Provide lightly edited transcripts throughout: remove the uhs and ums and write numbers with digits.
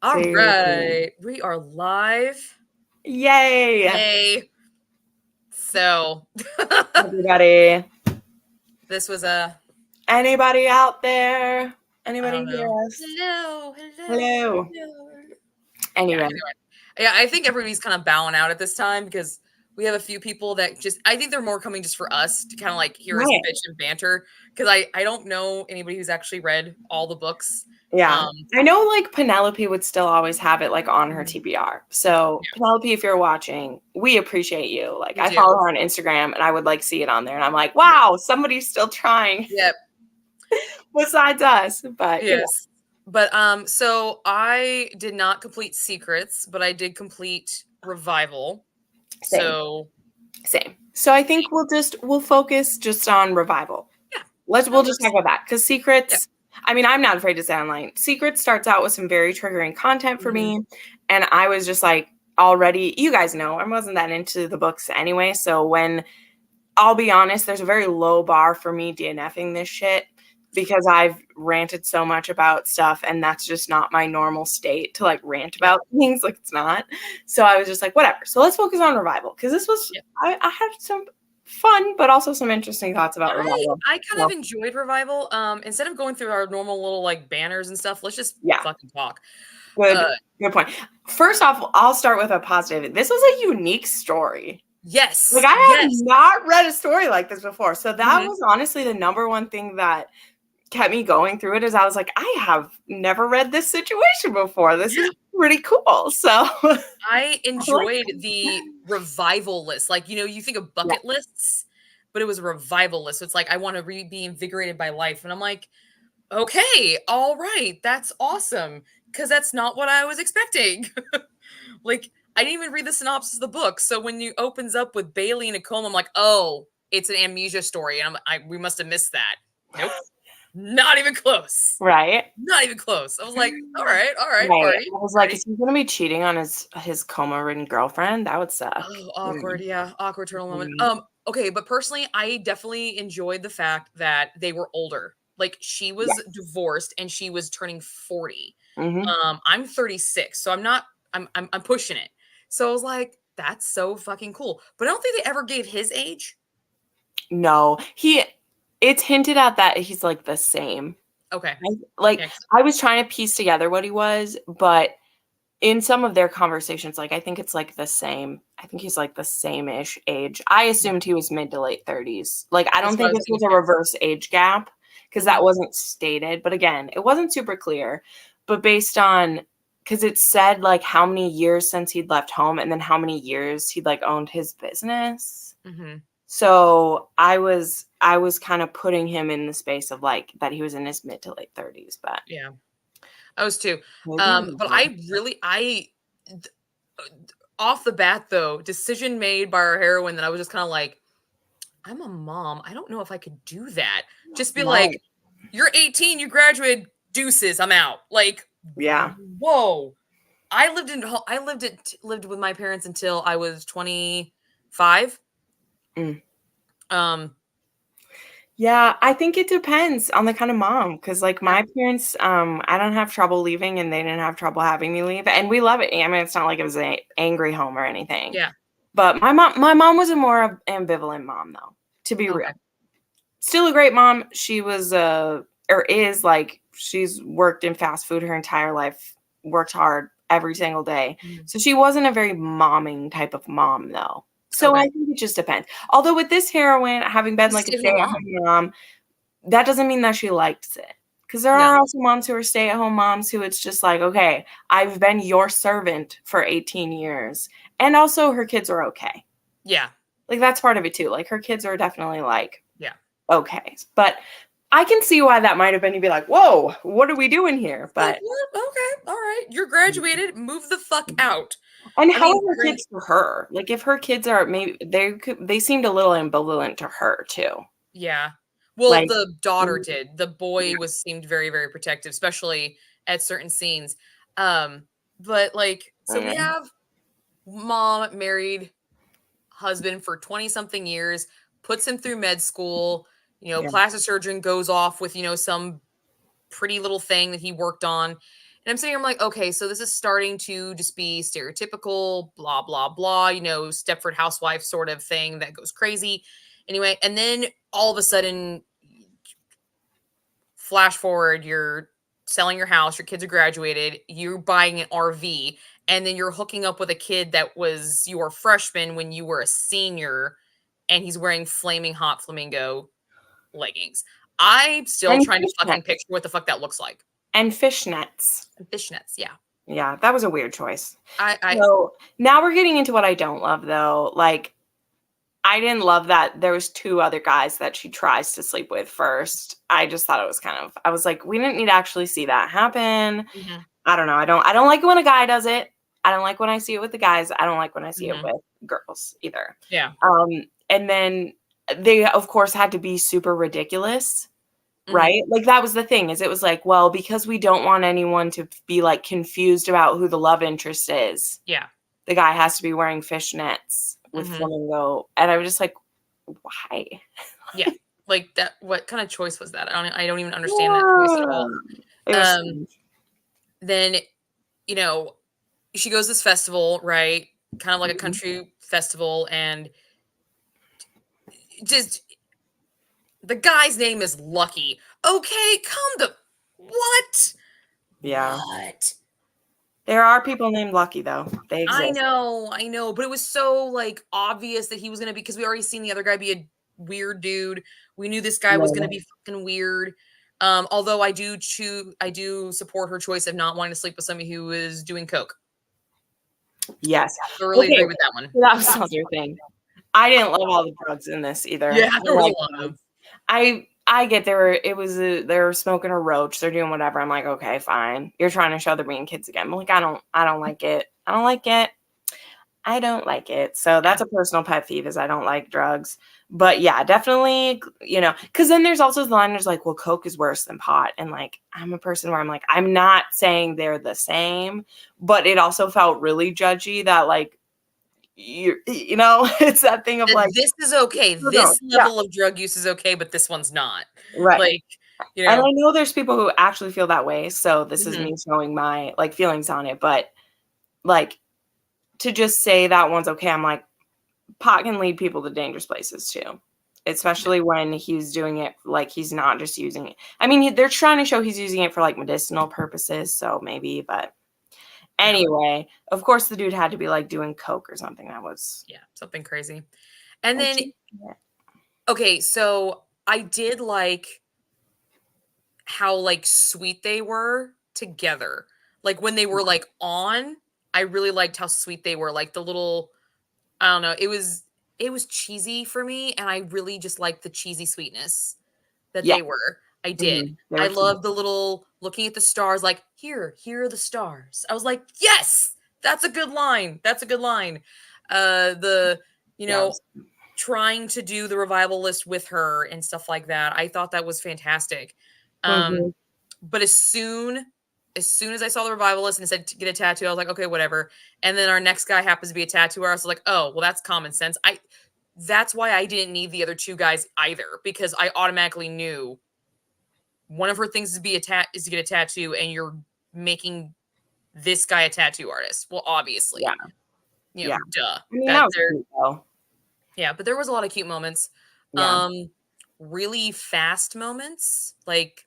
All Seriously. right, we are live. Yay! Yay. So, Everybody. this was a, Anybody out there? I Anybody don't hear know. us? Hello, hello, Hello. hello. Yeah, Anyway. anyway. Yeah, I think everybody's kind of bowing out at this time because we have a few people that just, I think they're more coming just for us to kind of like hear us Right. bitch and banter because I don't know anybody who's actually read all the books. Yeah. Um, I know like Penelope would still always have it like on her Mhm. TBR. So Yeah, Penelope, if you're watching, we appreciate you. Like we I do. follow her on Instagram and I would like see it on there. And I'm like, wow, somebody's still trying Yep. besides us. But Yes. But so I did not complete Secrets, but I did complete Revival. same. So Same. So I think we'll focus just on Revival. yeah, We'll that just works. talk about that because Yeah. Secrets. I mean, I'm not afraid to say online. Secrets starts out with some very triggering content for Mhm. me, and I was just like already. You guys know I wasn't that into the books anyway. So when I'll be honest, there's a very low bar for me DNFing this shit because I've ranted so much about stuff, and that's just not my normal state to like rant Yeah. about things. Like it's not. So I was just like, whatever. So let's focus on Revival because this was Yeah. I had some fun, but also some interesting thoughts about I Revival. I kind So of enjoyed Revival. Instead of going through our normal little like banners and stuff, let's just yeah. fucking talk. Good, Uh good point. First off, I'll start with a positive. This was a unique story. Like yes. I have Yes. not read a story like this before. So that Mhm. was honestly the number one thing that kept me going through it is I was like, I have never read this situation before. This Yeah. is pretty cool. So I I like enjoyed the revival list. Like, you think of yeah. bucket lists, but it was a revival list. So it's like I want to be invigorated by life. And I'm like, okay, all right, that's awesome. Because that's not what I was expecting. Like, I didn't even read the synopsis of the book. So when you opens up with Bailey in a coma, I'm like, oh, it's an amnesia story. And we must have missed that. Nope. Not even close. Right. Not even close. I was like, all right, Right. party, I was like, party. is he gonna be cheating on his coma ridden girlfriend? That would suck. Oh, awkward. Yeah, awkward turtle moment. Mhm. Okay, but personally, I definitely enjoyed the fact that they were older. Like she was Yes. divorced and she was turning 40. Hmm. I'm 36, so I'm not I'm pushing it. So I was like, that's so fucking cool. But I don't think they ever gave his age. No, it's hinted at that he's like the same. Okay. Like Yeah. I was trying to piece together what he was, but in some of their conversations, like I think it's like the same. I think he's like the same-ish age. I Yeah. assumed he was mid to late 30s. Like I That's don't what I think was this thinking was a too. reverse age gap because that Mhm. wasn't stated. But again, it wasn't super clear. But based on because it said like how many years since he'd left home and then how many years he'd like owned his business. Mhm. So I was kind of putting him in the space of like that he was in his mid to late 30s, but Yeah. I was too. maybe But I really I th- off the bat though, decision made by our heroine that I was just kind of like, I'm a mom. I don't know if I could do that. Just be right. like, you're 18, you graduated, deuces, I'm out. Like, Yeah. whoa. I lived with my parents until I was 25. Mm. Um, Yeah, I think it depends on the kind of mom, because like, yeah, my parents, I don't have trouble leaving, and they didn't have trouble having me leave, and we love it. I mean, it's not like it was an angry home or anything, yeah, but my mom was a more ambivalent mom, though, to be real. okay, Still a great mom. She was, or is, like she's worked in fast food her entire life, worked hard every single day, mhm, so she wasn't a very momming type of mom, though. So I okay. think it just depends. Although with this heroine, having been, She's a like, a stay-at-home stay-at-home mom. mom, that doesn't mean that she likes it. Because there No, are also moms who are stay-at-home moms who it's just like, "Okay, I've been your servant for 18 years," and also her kids are okay. yeah, Like, that's part of it too, like, her kids are definitely, like, yeah. okay, but I can see why that might have been you'd be like, "Whoa, what are we doing here?" Like, But what? Okay, all right. You're graduated. Move the fuck out. and I how mean, are her granted, kids to her? Like, if her kids are maybe they seemed a little ambivalent to her too. yeah. Well, Like the daughter mhm, did. The boy yeah, was seemed very, very protective, especially at certain scenes. Um, but like, so we mhm, have mom married husband for 20 something years, puts him through med school, yeah, plastic surgeon goes off with, some pretty little thing that he worked on. And I'm sitting here, I'm like, okay, so this is starting to just be stereotypical, blah, blah, blah, Stepford housewife sort of thing that goes crazy. Anyway, and then all of a sudden, flash forward, you're selling your house, your kids are graduated, you're buying an RV, and then you're hooking up with a kid that was your freshman when you were a senior, and he's wearing flaming hot flamingo leggings. I'm still And trying to fucking fishnets. picture what the fuck that looks like. And fishnets. Fishnets, yeah. Yeah, that was a weird choice. I So now we're getting into what I don't love, though. Like, I didn't love that there was 2 other guys that she tries to sleep with first. I just thought it was I was like, we didn't need to actually see that happen. Mhm. I don't know. I don't like it when a guy does it. I don't like when I see it with the guys. I don't like when I see it with girls either. Yeah. And then they, of course, had to be super ridiculous. Right? Like, that was the thing, is it was like, well, because we don't want anyone to be like confused about who the love interest is. Yeah. The guy has to be wearing fishnets with flamingo. And I was just like, why? Yeah. Like that, what kind of choice was that? I don't even understand that choice at all. It was Then, she goes to this festival, right? Kind of like a country festival, and just the guy's name is Lucky. Okay, what? Yeah. What? There are people named Lucky, though. They exist. I know, but it was so like obvious that he was gonna be, because we already seen the other guy be a weird dude. We knew this guy was gonna be fucking weird. Although I do support her choice of not wanting to sleep with somebody who is doing coke. Yes. I really agree with that one. That was another thing. I didn't love all the drugs in this either. Yeah, there was a lot of. I get they were smoking a roach, they're doing whatever. I'm like, okay, fine. You're trying to show they're being kids again. I'm like, I don't like it. I don't like it. So that's a personal pet peeve, is I don't like drugs. But yeah, definitely, because then there's also the line, there's like, well, coke is worse than pot. And like, I'm a person where I'm like, I'm not saying they're the same, but it also felt really judgy that like, it's that thing of like, this is okay. This level of drug use is okay, but this one's not. Right. Like, And I know there's people who actually feel that way. So this is me showing my like feelings on it. But like, to just say that one's okay, I'm like, pot can lead people to dangerous places too. Especially when he's doing it, like, he's not just using it. I mean, they're trying to show he's using it for like medicinal purposes. So maybe, but anyway, of course the dude had to be like doing coke or something. That was something crazy. And then okay, so I did like how like sweet they were together. Like when they were like on, I really liked how sweet they were. Like the little, I don't know, it was cheesy for me, and I really just liked the cheesy sweetness that they were. I did. I love the little looking at the stars, like, here are the stars. I was like, yes, that's a good line. That's a good line. Trying to do the revival list with her and stuff like that. I thought that was fantastic. But as soon as I saw the revival list and it said to get a tattoo, I was like, okay, whatever. And then our next guy happens to be a tattooer. I was like, oh, well, that's common sense. That's why I didn't need the other 2 guys either, because I automatically knew one of her things is to get a tattoo, and you're making this guy a tattoo artist. Well, obviously. Duh. I mean, that was cute, though. Yeah, but there was a lot of cute moments. Really fast moments. Like,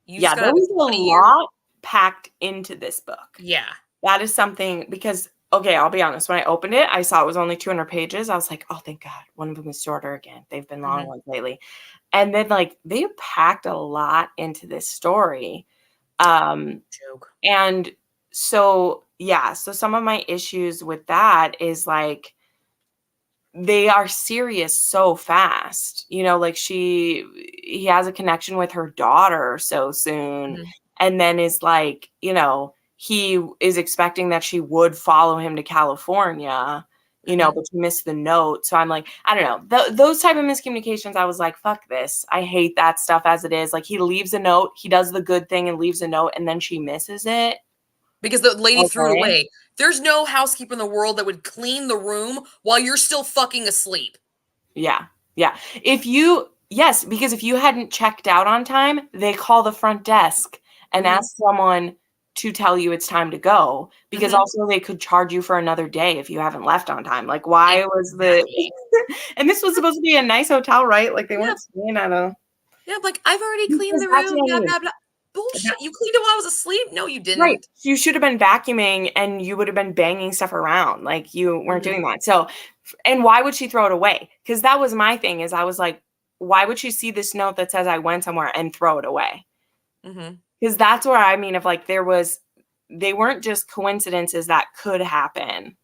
there was a lot packed into this book. Yeah. That is something, because, okay, I'll be honest. When I opened it, I saw it was only 200 pages. I was like, oh, thank God. One of them is shorter again. They've been long ones lately. And then, like, they packed a lot into this story. Joke. And so, so some of my issues with that is, like, they are serious so fast. Like, he has a connection with her daughter so soon. And then is like, he is expecting that she would follow him to California, but she missed the note. So I'm like, I don't know. Those type of miscommunications, I was like, fuck this. I hate that stuff as it is. Like, he leaves a note, he does the good thing and leaves a note, and then she misses it. Because the lady threw it away. There's no housekeeper in the world that would clean the room while you're still fucking asleep. Yeah. Because if you hadn't checked out on time, they call the front desk and Mhm. ask someone to tell you it's time to go, because Mhm. also they could charge you for another day if you haven't left on time. Like, why was the Exactly. and this was supposed to be a nice hotel, right? Like, they Yeah. weren't staying at a Yeah, like, "I've already cleaned because the that's room, what I blah, mean. blah, blah." Bullshit, you cleaned it while I was asleep? No, you Right. didn't. You should have been vacuuming and you would have been banging stuff around. Like, you weren't Mhm. doing that. So, and why would she throw it away? Because that was my thing is I was like, why would she see this note that says I went somewhere and throw it away? Mhm. Because that's where I mean, if like they weren't just coincidences that could happen,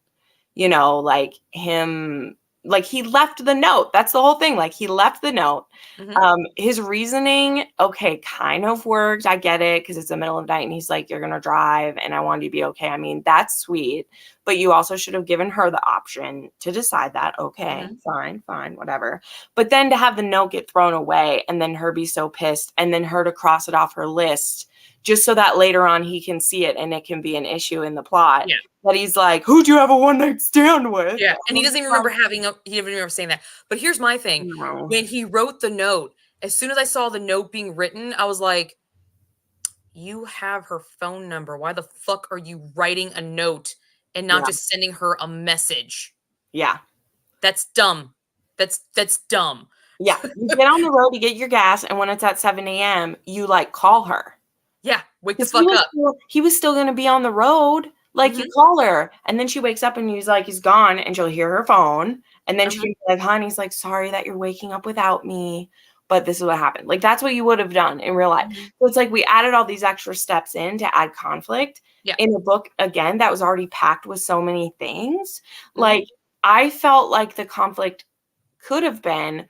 like him, like he left the note. That's the whole thing. Like he left the note. Mhm. His reasoning, okay, kind of worked. I get it because it's the middle of the night and he's like, you're going to drive and I want you to be okay. I mean, that's sweet. But you also should have given her the option to decide that, okay, Mhm. fine, whatever. But then to have the note get thrown away and then her be so pissed and then her to cross it off her list just so that later on he can see it and it can be an issue in the plot. Yeah. That he's like, who'd you have a one night stand with? Yeah, and he doesn't even remember he didn't remember saying that. But here's my thing. No. When he wrote the note, as soon as I saw the note being written, I was like, "You have her phone number. Why the fuck are you writing a note and not Yeah. just sending her a message? Yeah. That's dumb. That's dumb." Yeah. You get on the road, you get your gas, and when it's at 7 a.m., you like call her. Yeah, wake the Because fuck up. he was still gonna be on the road. Like you Mhm, call her, and then she wakes up and he's gone, and she'll hear her phone, and then she mhm, can be like, "Hon," he's like, "Sorry that you're waking up without me, but this is what happened." Like that's what you would have done in real life. mhm. So it's like we added all these extra steps in to add conflict Yeah, in a book again that was already packed with so many things. mhm, Like I felt like the conflict could have been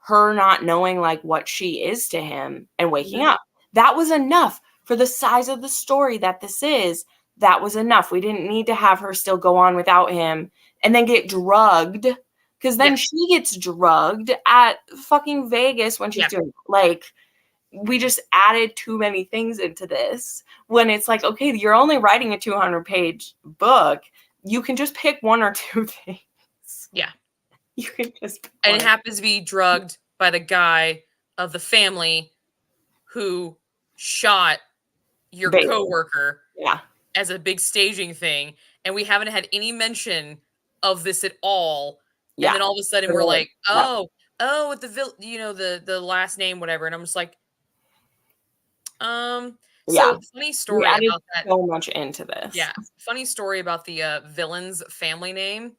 her not knowing like what she is to him and waking mhm. up. That was enough for the size of the story that this is. That was enough. We didn't need to have her still go on without him and then get drugged because Yeah, then she gets drugged at fucking Vegas when she's yeah, doing like we just added too many things into this when it's like, okay, you're only writing a 200-page book. You can just pick one or two things. yeah. You can just pick And one it or happens to be drugged by the guy of the family who shot your Bailey. coworker Yeah. as a big staging thing, and we haven't had any mention of this at all. And Yeah. then all of a sudden we're Literally. like, Yep. oh, with the last name, whatever. And I'm just like, Yeah. so funny We story added about that. so much into this. Yeah, funny story about the villain's family name.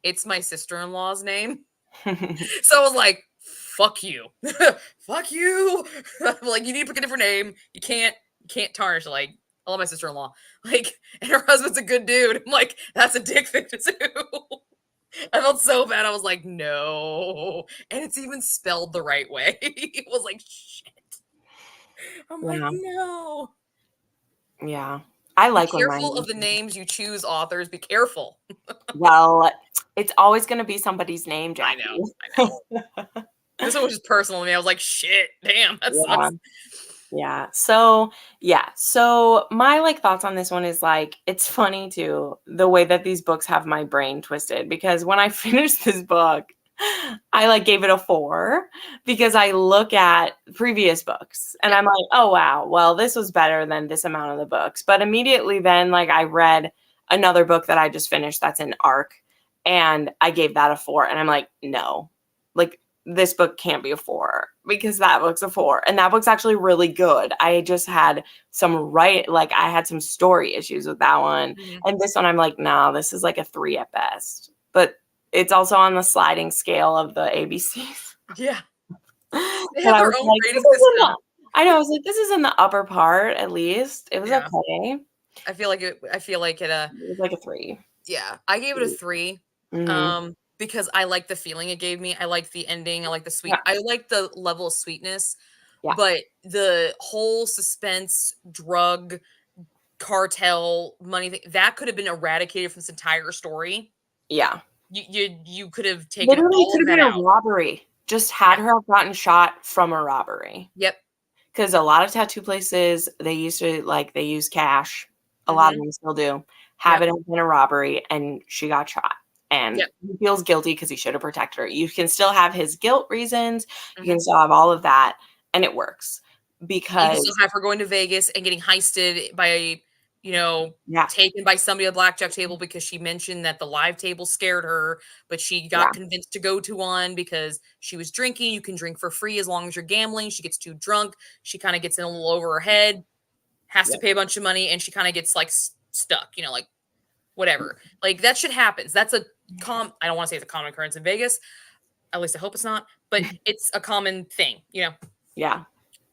It's my sister-in-law's name. So I was like, fuck you. Fuck you. I'm like, you need to pick a different name. You can't tarnish like I love my sister-in-law. Like, and her husband's a good dude. I'm like, that's a dick thing to do. I felt so bad. I was like, no. And it's even spelled the right way. It was like, shit. I'm like, Yeah. no. Yeah. I Be like when my careful of the names you choose, authors. Be careful. well, it's always gonna be somebody's name, I Jackie. know. I know. This one was just personal to me. I was like, shit, damn, that Yeah. sucks. Yeah. So, yeah. So, my like thoughts on this one is like it's funny too the way that these books have my brain twisted because when I finished this book, I like gave it a 4 because I look at previous books and Yeah. I'm like, "Oh wow, well this was better than this amount of the books." But immediately then like I read another book that I just finished that's an arc and I gave that a 4 and I'm like, "No." Like this book can't be a 4 because that book's a 4 and that book's actually really good. I just had I had some story issues with that one. Mhm. And this one I'm like, "No, this is like a 3 at best." But it's also on the sliding scale of the ABCs. Yeah. They But have I their was own like, rating system. I was like, "This is in the upper part at least." It was Yeah. okay. I feel like It was like a 3. yeah, I gave it a 3, Mhm. because I like the feeling it gave me. I like the ending. I like the Yeah, I like the level of sweetness, yeah, but the whole suspense, drug, cartel, money thing, that could have been eradicated from this entire story. yeah. You could have taken Literally, it all could of have that been a out. robbery. Just Yeah. had her have gotten shot from a robbery. Yep. Because a lot of tattoo places, they used to like they use cash. A lot of Mhm. them still do. Have Yep. it have been a robbery and she got shot. And Yep. he feels guilty because he should have protected her. You can still have his guilt reasons. You can Mhm. still have all of that, and it works. You can because still have her going to Vegas and getting heisted by, yeah, taken by somebody at a blackjack table because she mentioned that the live table scared her, but she got yeah, convinced to go to one because she was drinking. You can drink for free as long as you're gambling. She gets too drunk. She kind of gets in a little over her head, has to yeah, pay a bunch of money, and she kind of gets like stuck, like whatever. Like that shit happens. That's I don't want to say it's a common occurrence in Vegas. At least I hope it's not, but it's a common thing. yeah.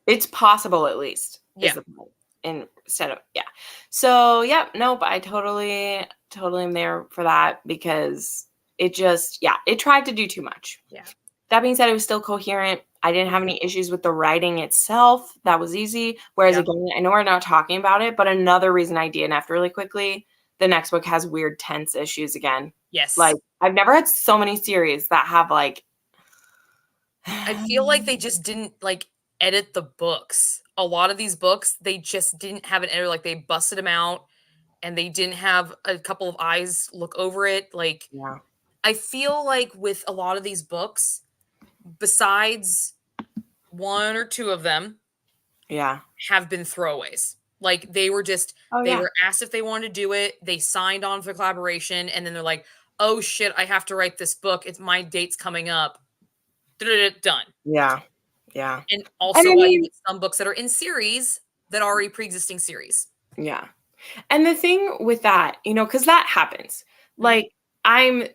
It's possible, at least, is Yeah. the point. Instead of, yeah. So, yeah, nope, I totally am there for that because it just, yeah, it tried to do too much. Yeah. That being said, it was still coherent. I didn't have any issues with the writing itself. That was easy. Whereas, Yeah. again, I know we're not talking about it, but another reason I DNF'd really quickly, the next book has weird tense issues again. Yes. Like, I've never had so many series that have, like, I feel like they just didn't like edit the books. A lot of these books, they just didn't have an editor. Like they busted them out and they didn't have a couple of eyes look over it. Like yeah, I feel like with a lot of these books, besides one or two of them, yeah. have been throwaways. Like they were just Oh, they yeah. were asked if they wanted to do it. They signed on for collaboration, and then they're like, "Oh shit, I have to write this book. It's my date's coming up." Done. Yeah. Yeah. And And also I why you mean, get some books that are in series that are a pre-existing series. yeah. And the thing with that, because that happens. Mhm. Like, I'm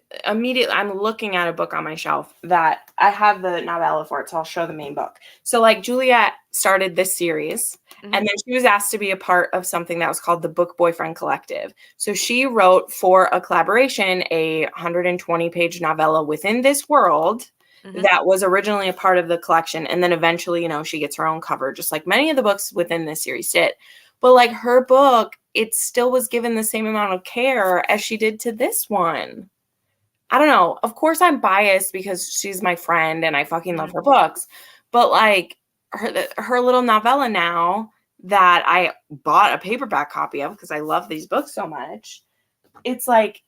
looking at a book on my shelf that I have the novella for it, so I'll show the main book. So, like, Juliet started this series, Mhm. and then she was asked to be a part of something that was called the Book Boyfriend Collective. So she wrote for a collaboration a 120-page novella within this world Mhm. that was originally a part of the collection, and then eventually, she gets her own cover, just like many of the books within this series did. But like her book, it still was given the same amount of care as she did to this one. I don't know. Of course, I'm biased because she's my friend and I fucking love Mhm. her books. But like her little novella now that I bought a paperback copy of because I love these books so much, it's like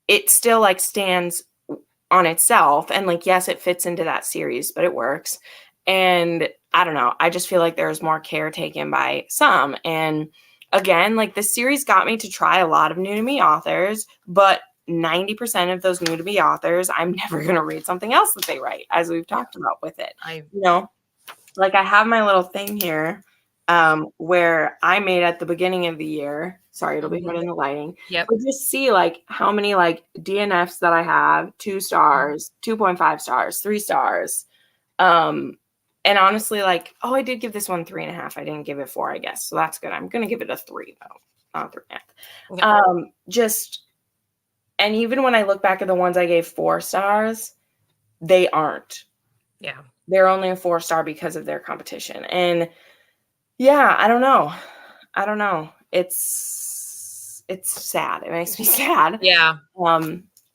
it still like stands on itself. And like, yes, it fits into that series, but it works. And I don't know. I just feel like there's more care taken by some. And again, like the series got me to try a lot of new to me authors, but 90% of those new to me authors, I'm never going to read something else that they write, as we've Yeah. talked about with it. I Like I have my little thing here where I made at the beginning of the year. Sorry, it'll be Mhm. hard in the lighting. Yep. But just see like how many like DNFs that I have: 2 stars, 2.5 stars, 3 stars. And honestly, like, oh, I did give this one 3.5. I didn't give it 4, I guess. So that's good. I'm gonna give it a 3 though, not 3.5. Yep. Just and even when I look back at the ones I gave 4 stars, they aren't. Yeah. They're only a 4-star because of their competition. And yeah, I don't know. It's sad. It makes me sad. Yeah.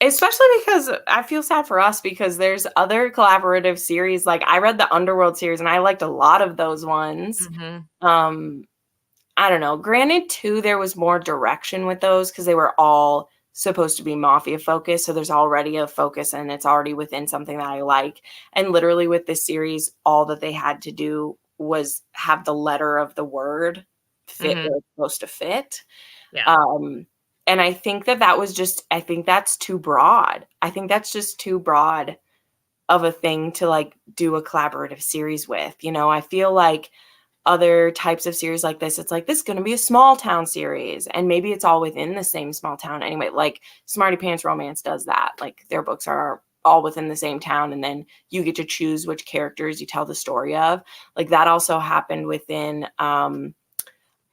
Especially because I feel sad for us because there's other collaborative series. Like I read the Underworld series and I liked a lot of those ones. Mhm. I don't know. Granted, too, there was more direction with those because they were all supposed to be mafia focused. So there's already a focus and it's already within something that I like. And literally with this series, all that they had to do was have the letter of the word fit Mhm. where it's supposed to fit. Yeah. And I think that was just, I think that's too broad. I think that's just too broad of a thing to like do a collaborative series with. I feel like other types of series like this, it's like, this is going to be a small town series. And maybe it's all within the same small town anyway. Like Smarty Pants Romance does that. Like their books are all within the same town. And then you get to choose which characters you tell the story of. Like that also happened within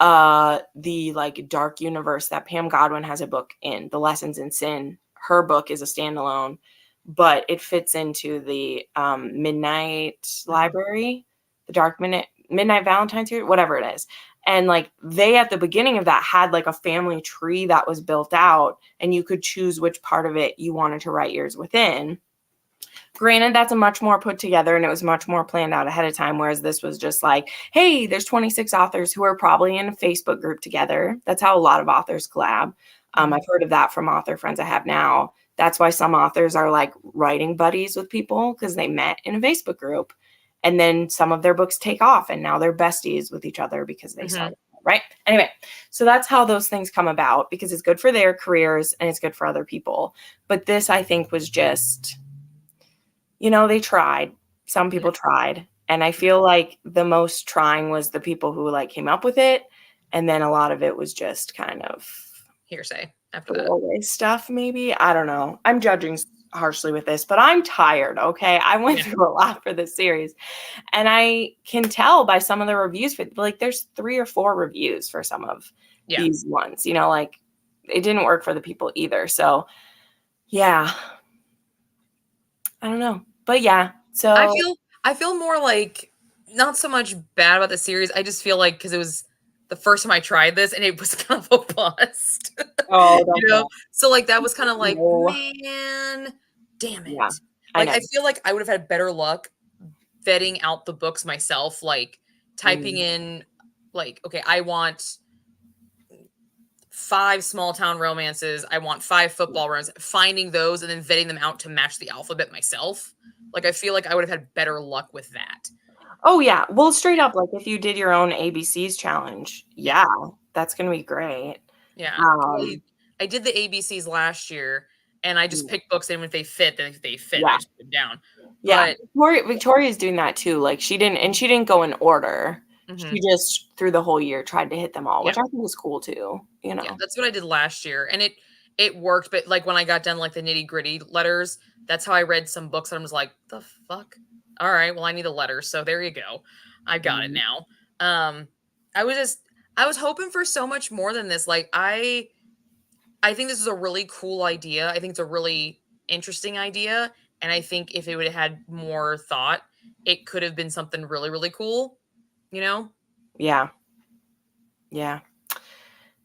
the like dark universe that Pam Godwin has a book in, The Lessons in Sin. Her book is a standalone, but it fits into the Midnight Library, the Dark Midnight Valentine's here, whatever it is. And like they at the beginning of that had like a family tree that was built out, and you could choose which part of it you wanted to write yours within. Granted, that's a much more put together and it was much more planned out ahead of time. Whereas this was just like, hey, there's 26 authors who are probably in a Facebook group together. That's how a lot of authors collab. I've heard of that from author friends I have now. That's why some authors are like writing buddies with people because they met in a Facebook group. And then some of their books take off and now they're besties with each other because they saw it, right? Anyway, so that's how those things come about because it's good for their careers and it's good for other people. But this, I think, was just, they tried. Some people tried. And I feel like the most trying was the people who like came up with it. And then a lot of it was just kind of hearsay after that. throwaway stuff, maybe. I don't know. I'm judging harshly with this, but I'm tired, okay? I went through a lot for this series. And I can tell by some of the reviews, like there's 3 or 4 reviews for some of these ones, like it didn't work for the people either. So yeah. I don't know. But yeah. So I feel more like not so much bad about the series. I just feel like because it was the first time I tried this and it was kind of a bust. Oh, so like that was kind of like, man, damn it. Yeah, like I feel like I would have had better luck vetting out the books myself, like typing in like, okay, I want 5 small town romances. I want 5 football runs, finding those and then vetting them out to match the alphabet myself. Like, I feel like I would have had better luck with that. Oh, yeah. Well, straight up, like if you did your own ABCs challenge, that's going to be great. Yeah. I did the ABCs last year and I just picked books in if they fit, then if they fit, I just put them down. Yeah. But Victoria's doing that too. Like she didn't go in order. She just through the whole year tried to hit them all, which I think was cool too. Yeah, that's what I did last year. And it worked. But like when I got done like the nitty-gritty letters, that's how I read some books and I was like, the fuck? All right, well, I need a letter. So there you go. I got it now. I was hoping for so much more than this. Like I think this is a really cool idea. I think it's a really interesting idea. And I think if it would have had more thought, it could have been something really, really cool. Yeah. Yeah,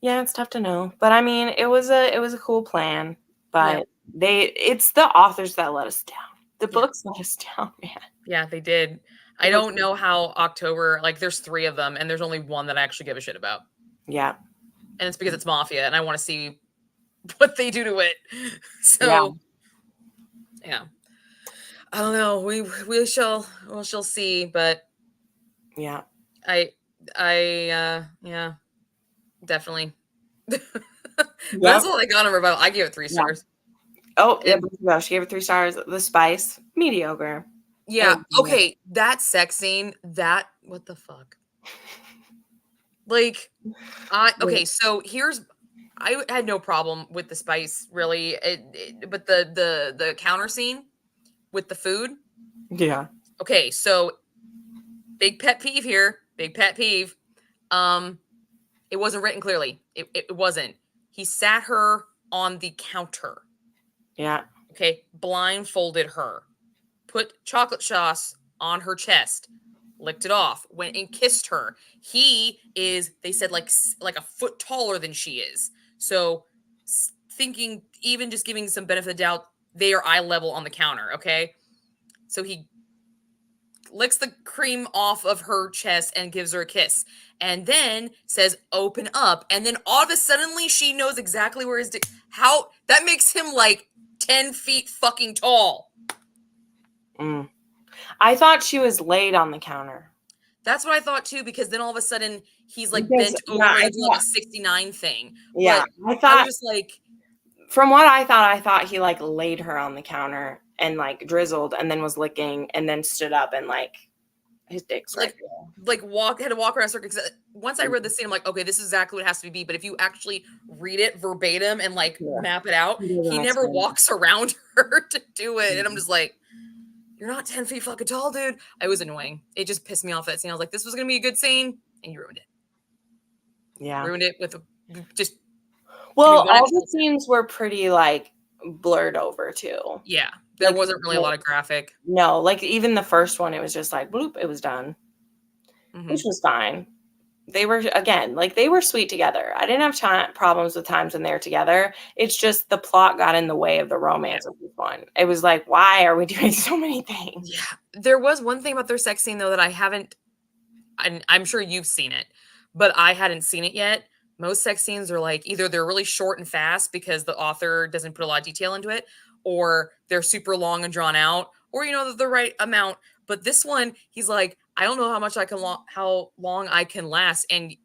it's tough to know. But I mean, it was a cool plan. But it's the authors that let us down. The books let us down, man. Yeah, they did. I don't know how October, like there's 3 of them and there's only one that I actually give a shit about. Yeah. And it's because it's Mafia and I want to see what they do to it. So yeah. I don't know. We shall see, but yeah. Yeah, definitely. That's all I got on Revival. I gave it 3 stars. Oh, yeah, she gave it 3 stars. The Spice, mediocre. Yeah. Okay. That sex scene, what the fuck? Like, okay, so I had no problem with the Spice, really. But the counter scene with the food. Yeah. Okay, so big pet peeve here. Big pet peeve. It wasn't written clearly. It wasn't. He sat her on the counter. Yeah. Okay, blindfolded her, put chocolate sauce on her chest, licked it off, went and kissed her. He is, they said, like a foot taller than she is. So thinking, even just giving some benefit of the doubt, they are eye level on the counter. Okay, so he licks the cream off of her chest and gives her a kiss and then says open up, and then all of a suddenly she knows exactly where his dick. How that makes him like 10 feet fucking tall. I thought she was laid on the counter. That's what I thought too, because then all of a sudden he's like bent over and doing like a 69 thing. Yeah, but I was just like, from what I thought he like laid her on the counter and like drizzled and then was licking and then stood up and like his dick's had to walk around circle. Because once I read the scene, I'm like, okay, this is exactly what it has to be. But if you actually read it verbatim and like map it out, he never walks around her to do it. And I'm just like, you're not 10 feet fucking tall, dude. It was annoying. It just pissed me off, that scene. I was like, this was going to be a good scene, and you ruined it. Yeah. Ruined it with just... Well, all the scenes were pretty, like, blurred over, too. Yeah. There wasn't really a lot of graphic. No, like, even the first one, it was just like, bloop, it was done. Which was fine. They were, again, like, they were sweet together. I didn't have problems with times when they were together. It's just the plot got in the way of the romance of this one. It was like, why are we doing so many things? Yeah. There was one thing about their sex scene, though, that I haven't, I'm sure you've seen it, but I hadn't seen it yet. Most sex scenes are like, either they're really short and fast because the author doesn't put a lot of detail into it, or they're super long and drawn out, or, the right amount. But this one, he's like, I don't know how much I can how long I can last, and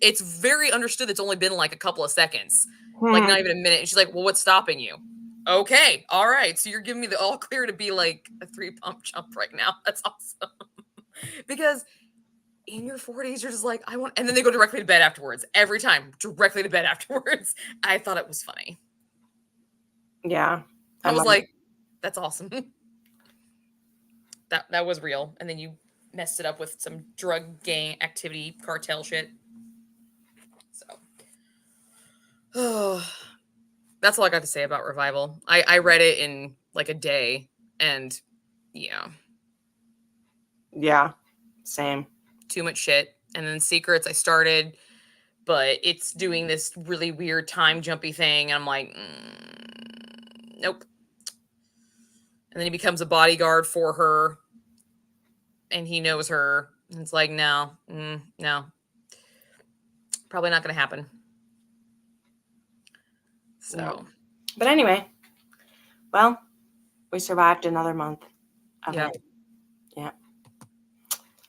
it's very understood. It's only been like a couple of seconds, like not even a minute. And she's like, well, what's stopping you? Okay, all right. So you're giving me the all clear to be like a 3-pump jump right now. That's awesome. Because in your 40s, you're just like, I want, and then they go directly to bed afterwards. Every time, directly to bed afterwards. I thought it was funny. Yeah. I was like, that's awesome. That was real. And then you messed it up with some drug gang activity, cartel shit. So, oh, that's all I got to say about Revival. I read it in like a day, and yeah. Yeah, same. Too much shit. And then Secrets, I started, but it's doing this really weird time jumpy thing. And I'm like, nope. And then he becomes a bodyguard for her, and he knows her. And it's like, no, no, probably not going to happen. So, no. But anyway, well, we survived another month of it. Yeah,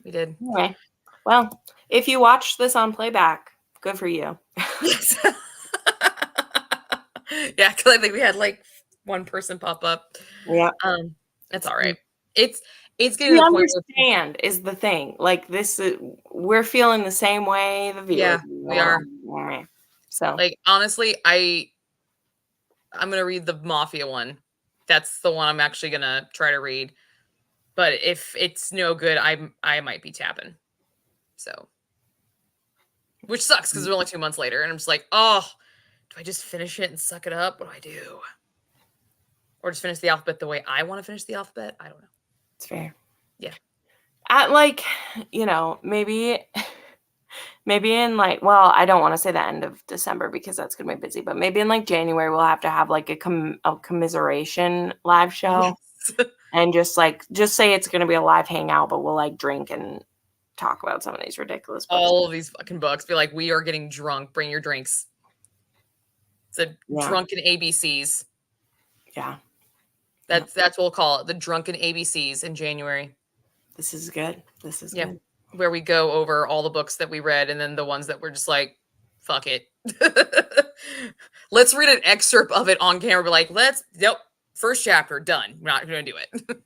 we did. Anyway, well, if you watched this on playback, good for you. Yes. Yeah, because I think we had like one person pop up. Yeah. That's all right. It's getting we to the point understand is the thing. Like this, we're feeling the same way. The viewers. Yeah, we are. So, like, honestly, I'm gonna read the Mafia one. That's the one I'm actually gonna try to read. But if it's no good, I might be tapping. So, which sucks because we're only 2 months later, and I'm just like, oh, do I just finish it and suck it up? What do I do? Or just finish the alphabet the way I want to finish the alphabet? I don't know. It's fair. Yeah. At like, maybe in like, well, I don't want to say the end of December because that's gonna be busy, but maybe in like January we'll have to have like a commiseration live show. Yes. And just say it's gonna be a live hangout, but we'll like drink and talk about some of these ridiculous books. All of these fucking books. Be like, we are getting drunk. Bring your drinks. It's a drunken ABCs. Yeah. That's what we'll call it. The drunken ABCs in January. This is good. This is good. Where we go over all the books that we read and then the ones that we're just like, fuck it. Let's read an excerpt of it on camera. Be like, first chapter, done. We're not going to do it.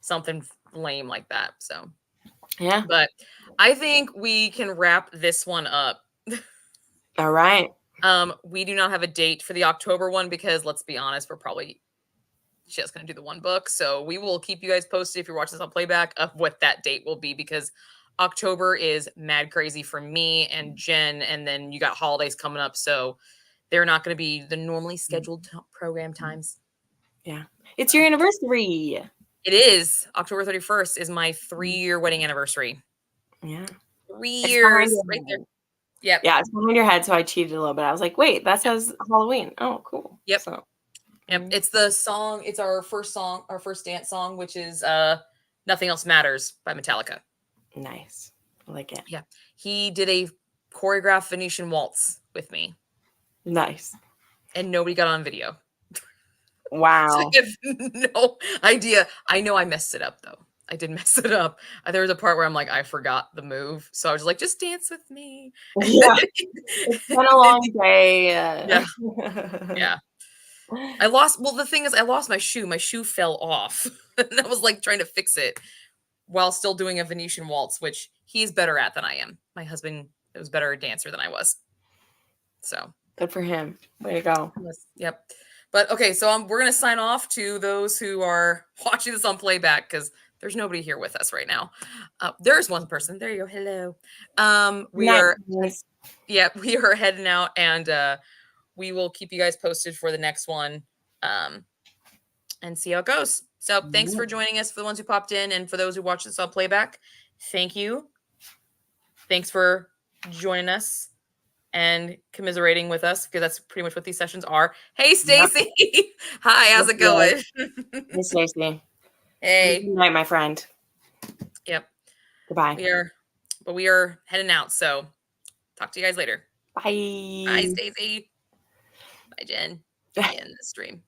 Something lame like that. So, yeah. But I think we can wrap this one up. All right. We do not have a date for the October one because, let's be honest, we're probably just going to do the one book. So we will keep you guys posted if you're watching this on playback of what that date will be, because October is mad crazy for me and Jen. And then you got holidays coming up. So they're not going to be the normally scheduled program times. Yeah. It's your anniversary. It is. October 31st is my 3-year wedding anniversary. Yeah. 3 years right there. Yep. Yeah, it's behind your head, so I cheated a little bit. I was like, wait, that says Halloween. Oh, cool. Yep. So. Yep. It's the song. It's our first song, our first dance song, which is Nothing Else Matters by Metallica. Nice. I like it. Yeah. He did a choreographed Venetian waltz with me. Nice. And nobody got on video. Wow. So I have no idea. I know I messed it up, though. I did mess it up. There was a part where I'm like, I forgot the move. So I was like, just dance with me. Yeah. It's been a long day. Yeah. Yeah. The thing is, I lost my shoe. My shoe fell off. And I was like trying to fix it while still doing a Venetian waltz, which he's better at than I am. My husband was better a dancer than I was. So good for him. Way to go. Yep. But okay, so we're going to sign off to those who are watching this on playback, because there's nobody here with us right now. There's one person. There you go. Hello. We are heading out, and we will keep you guys posted for the next one, and see how it goes. So thanks for joining us, for the ones who popped in, and for those who watch this on playback. Thank you. Thanks for joining us and commiserating with us, because that's pretty much what these sessions are. Hey, Stacy. Yep. Hi, how's it going? Hey, Stacy. Hey. Good night, my friend. Yep. Goodbye. We are heading out, so talk to you guys later. Bye. Bye, Stacy. Bye, Jen. In the stream.